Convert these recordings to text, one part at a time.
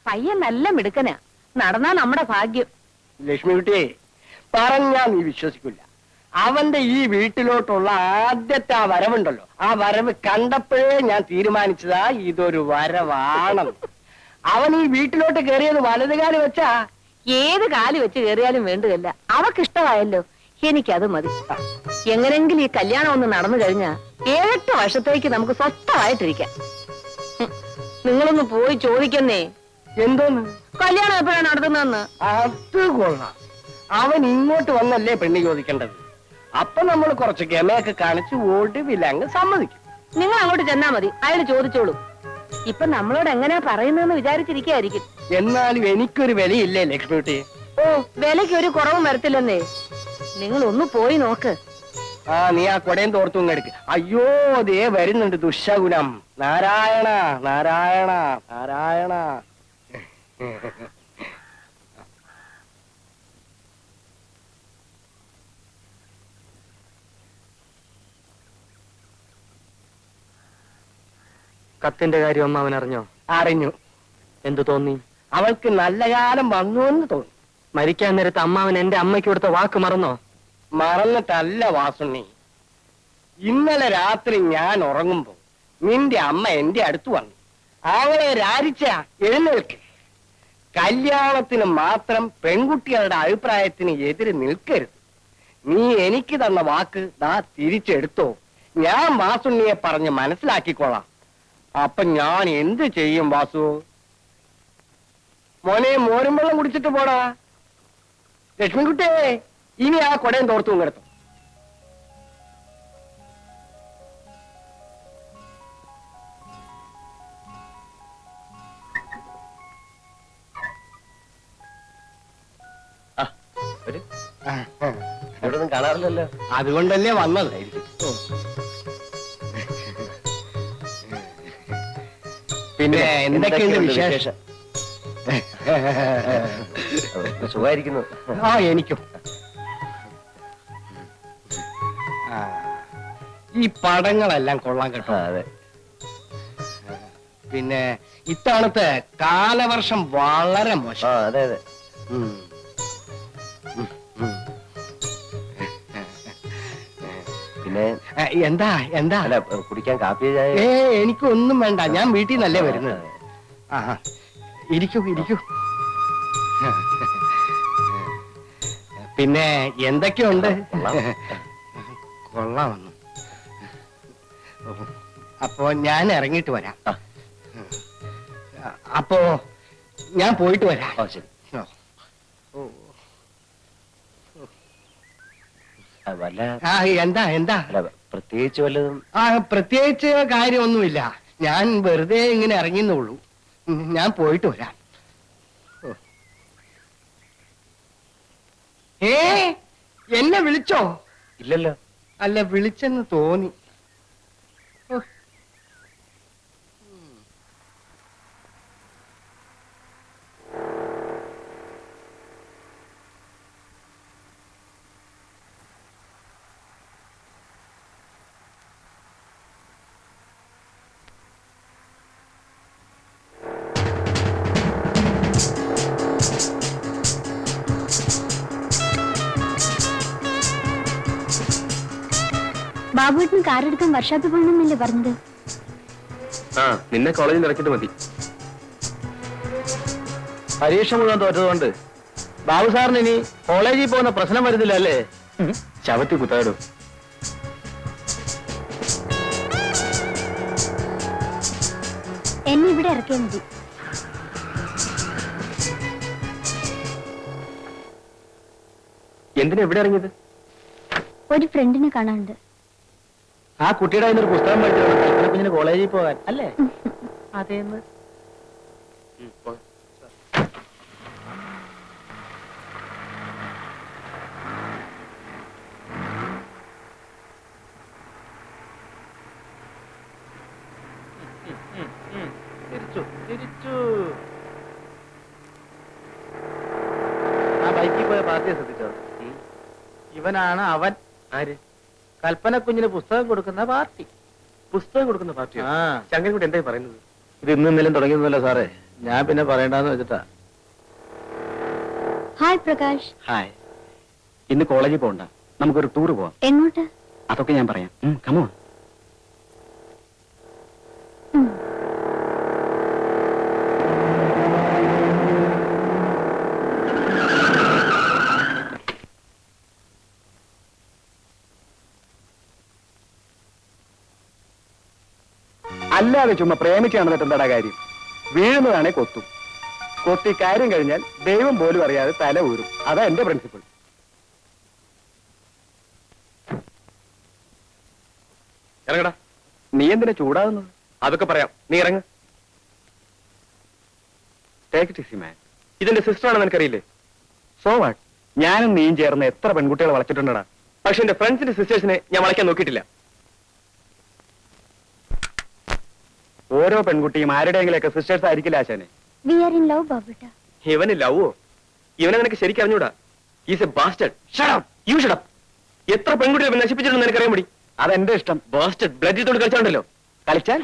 പയ്യൻ നല്ല മിടുക്കനാ. നടന്നാ നമ്മുടെ ഭാഗ്യം. ലക്ഷ്മിക്കുട്ടിയെ പറഞ്ഞാ നീ വിശ്വസിക്കില്ല. അവന്റെ ഈ വീട്ടിലോട്ടുള്ള ആദ്യത്തെ ആ വരവുണ്ടല്ലോ, ആ വരവ് കണ്ടപ്പോഴേ ഞാൻ തീരുമാനിച്ചതാ ഇതൊരു വരവാണെന്ന്. അവൻ ഈ വീട്ടിലോട്ട് കയറിയത് വലതുകാലി വെച്ചാ. ഏത് കാലി വെച്ച് കയറിയാലും വേണ്ടതല്ല. അവക്കിഷ്ടമായല്ലോ, എനിക്കത് മതി. എങ്ങനെങ്കിലും ഈ കല്യാണം ഒന്ന് നടന്നു കഴിഞ്ഞാ 7-8 വർഷത്തേക്ക് നമുക്ക് സ്വസ്ഥമായിട്ടിരിക്കാം. നിങ്ങളൊന്ന് പോയി ചോദിക്കുന്നേ. എന്തോന്ന് കല്യാണം എപ്പോഴാണ് നടത്തുന്നതെന്ന്? അത് കൊള്ളാം. അവൻ ഇങ്ങോട്ട് വന്നല്ലേ പെണ്ണി ചോദിക്കേണ്ടത്. അപ്പൊ നമ്മൾ കുറച്ച് ഗമയൊക്കെ കാണിച്ച് ഒടുവിലങ്ങ് സമ്മതിക്കും. നിങ്ങൾ അങ്ങോട്ട് ചെന്നാ മതി, അയാൾ ചോദിച്ചോളൂ. ഇപ്പൊ നമ്മളോട് എങ്ങനെയാ പറയുന്നതെന്ന് വിചാരിച്ചിരിക്കായിരിക്കും. എന്നാലും എനിക്കൊരു വിലയില്ലേ ലക്ഷ്മിക്കുട്ടി? ഓ, വിലയ്ക്ക് ഒരു കുറവും വരത്തില്ലെന്നേ. നിങ്ങൾ ഒന്ന് പോയി നോക്ക്. ആ, നീ ആ കൊടയും തോർത്തും എടുക്ക്. അയ്യോ, ദേ വരുന്നുണ്ട് ദുശകുനം. നാരായണ നാരായണ നാരായണ. കത്തിന്റെ കാര്യം അമ്മ അവൻ അറിഞ്ഞോ? അറിഞ്ഞു. എന്തു തോന്നി? അവൾക്ക് നല്ല കാലം വന്നു എന്ന് തോന്നി. മരിക്കാൻ നേരത്ത് അമ്മാവൻ എന്റെ അമ്മയ്ക്ക് കൊടുത്ത വാക്ക് മറന്നോ? മറന്നിട്ടല്ല വാസുണ്ണി. ഇന്നലെ രാത്രി ഞാൻ ഉറങ്ങുമ്പോ നിന്റെ അമ്മ എന്റെ അടുത്ത് വന്നു. അവളെ രാജിച്ച എഴുന്നേൽക്ക്. കല്യാണത്തിന് മാത്രം പെൺകുട്ടികളുടെ അഭിപ്രായത്തിന് എതിര് നിൽക്കരുത്. നീ എനിക്ക് തന്ന വാക്ക് ദാ തിരിച്ചെടുത്തോ. ഞാൻ വാസുണ്ണിയെ പറഞ്ഞ് മനസ്സിലാക്കിക്കോളാം. അപ്പൊ ഞാൻ എന്ത് ചെയ്യും വാസു? മോനെ, മോരും വെള്ളം കുടിച്ചിട്ട് പോടാ. ലക്ഷ്മിക്കുട്ടിയെ, ഇനി ആ കൊടയും തോർത്തും കിടത്തും. ഇവിടെ ഒന്നും കാണാറില്ലല്ലോ. അതുകൊണ്ടല്ലേ വന്നതായിരിക്കും. പിന്നെ എന്തൊക്കെയുണ്ട് വിശേഷം? സുഖമായിരിക്കുന്നു. ആ, എനിക്കും. ഈ പടങ്ങളെല്ലാം കൊള്ളാൻ കേട്ടോ. അതെ. പിന്നെ ഇത്തവണത്തെ കാലവർഷം വളരെ മോശം. അതെ അതെ. പിന്നെ എന്താ എന്താ? അല്ല, കുടിക്കാൻ കാപ്പി എനിക്കൊന്നും വേണ്ട. ഞാൻ വീട്ടിൽ നിന്നല്ലേ വരുന്നത്. ആ, ഇരിക്കൂ ഇരിക്കൂ. പിന്നെ എന്തൊക്കെയുണ്ട്? കൊള്ളാമെന്നു. അപ്പോ ഞാൻ ഇറങ്ങിയിട്ട് വരാം. അപ്പോ ഞാൻ പോയിട്ട് വരാം. ശരി. വല്ല എന്താ എന്താ? പ്രത്യേകിച്ച് വല്ലതും? പ്രത്യേകിച്ച് കാര്യമൊന്നുമില്ല. ഞാൻ വെറുതെ ഇങ്ങനെ ഇറങ്ങിയെന്നുള്ളൂ. ഞാൻ പോയിട്ട് വരാം. എന്നെ വിളിച്ചോ? ഇല്ലല്ലോ. അല്ല, വിളിച്ചെന്ന് തോന്നി. ബാബുവേട്ടന് കാറെടുക്കാൻ വർഷാപ്പ് പോകണമെന്നല്ലേ പറഞ്ഞത്? നിന്നെ കോളേജിൽ ഇറക്കിട്ട് മതി. പരീക്ഷ മുഴുവൻ തോറ്റതുകൊണ്ട് ബാബു സാറിന് ഇനി കോളേജിൽ പോകുന്ന പ്രശ്നം വരുന്നില്ല അല്ലേ? ശവത്തി കുത്താടും. എന്നെ ഇവിടെ ഇറക്കിയാൽ മതി. എന്തിനാ എവിടെ ഇറങ്ങിയത്? ഒരു ഫ്രണ്ടിനെ കാണാനുണ്ട്. ആ കുട്ടിയുടെ അതിനൊരു പുസ്തകം പഠിച്ചു കുഞ്ഞിന് കോളേജിൽ പോകാൻ അല്ലേ? അതേന്ന്. തിരിച്ചു. ആ ബൈക്കിൽ പോയ പാർട്ടിയെ ശ്രദ്ധിച്ചോ? ഇവനാണ് അവൻ. ആര്? കൽപ്പന കുഞ്ഞിന് പുസ്തകം കൊടുക്കുന്ന പാർട്ടി. പുസ്തകം കൊടുക്കുന്ന പാർട്ടി? ചങ്ങൻകുട്ടി എന്തായി പറയുന്നത്? ഇത് ഇന്നും ഇന്നലെയും തുടങ്ങിയതല്ല സാറേ. ഞാൻ പിന്നെ പറയണ്ടെന്ന് വെച്ചിട്ടാ. ഹായ് പ്രകാശ്. ഹായ്. ഇന്ന് കോളേജിൽ പോകണ്ട, നമുക്കൊരു ടൂർ പോവാം. എങ്ങോട്ട്? അതൊക്കെ ഞാൻ പറയാം. കമോൺ. അല്ലാതെ ചുമ്മാ പ്രേമിച്ച് നടന്നിട്ട് എന്താടാ കാര്യം? വീഴുന്നതാണേ കൊത്തും. കൊത്തി കാര്യം കഴിഞ്ഞാൽ ദൈവം പോലും അറിയാതെ തല ഊരും. അതാ എന്റെ പ്രിൻസിപ്പിൾ. ഇറങ്ങടാ. നീ എന്തിനാ ചൂടാകുന്നത്? അതൊക്കെ പറയാം, നീ ഇറങ്ങ്. Take it easy man. ഇതിന്റെ സിസ്റ്റർ ആണെന്ന് എനിക്കറിയില്ലേ? So what? ഞാനും നീയും ചേർന്ന് എത്ര പെൺകുട്ടികളെ വളച്ചിട്ടുണ്ടടാ. പക്ഷെ എന്റെ ഫ്രണ്ട്സിന്റെ സിസ്റ്റേഴ്സിനെ ഞാൻ വളയ്ക്കാൻ നോക്കിയിട്ടില്ല. ഓരോ പെൺകുട്ടിയും ആരുടെയെങ്കിലൊക്കെ സിസ്റ്റേഴ്സ് ആയിരിക്കില്ല ആശാനെ. വി ആർ ഇൻ ലവ് ബാബുട്ട. ഇവന് ലവോ? ഇവനെ നിനക്ക് ശരിക്കും അറിഞ്ഞൂടാ. Is a bastard. Shut up. You shut up. എത്ര പെൺകുട്ടികളെ നശിപ്പിച്ചിട്ടുണ്ടെന്ന് എനിക്കറിയാൻ മതി. അതെന്റെ ഇഷ്ടം. ബാസ്റ്റഡ്. ബ്ലഡ് തൊട്ട് കളിച്ചാണ്ടല്ലോ. കളിച്ചാൽ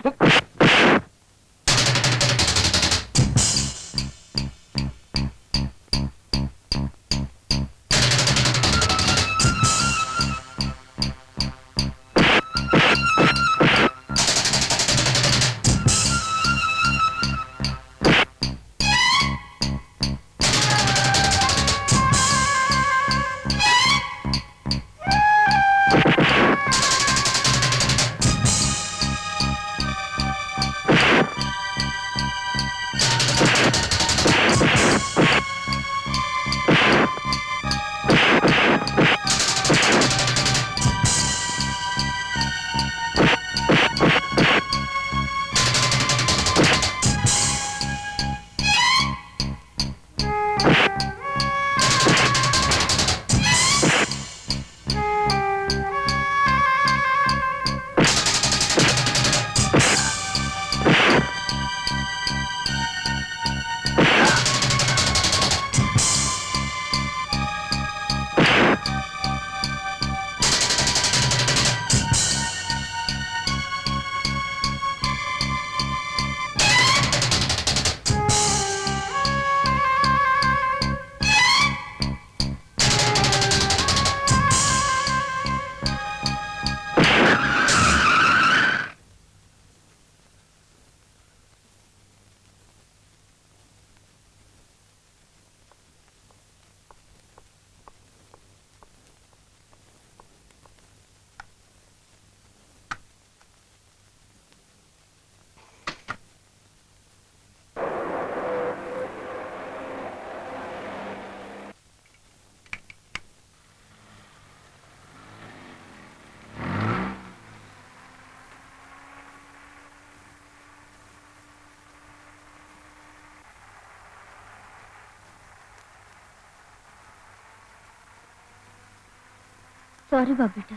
സോറി ബാബുട്ട.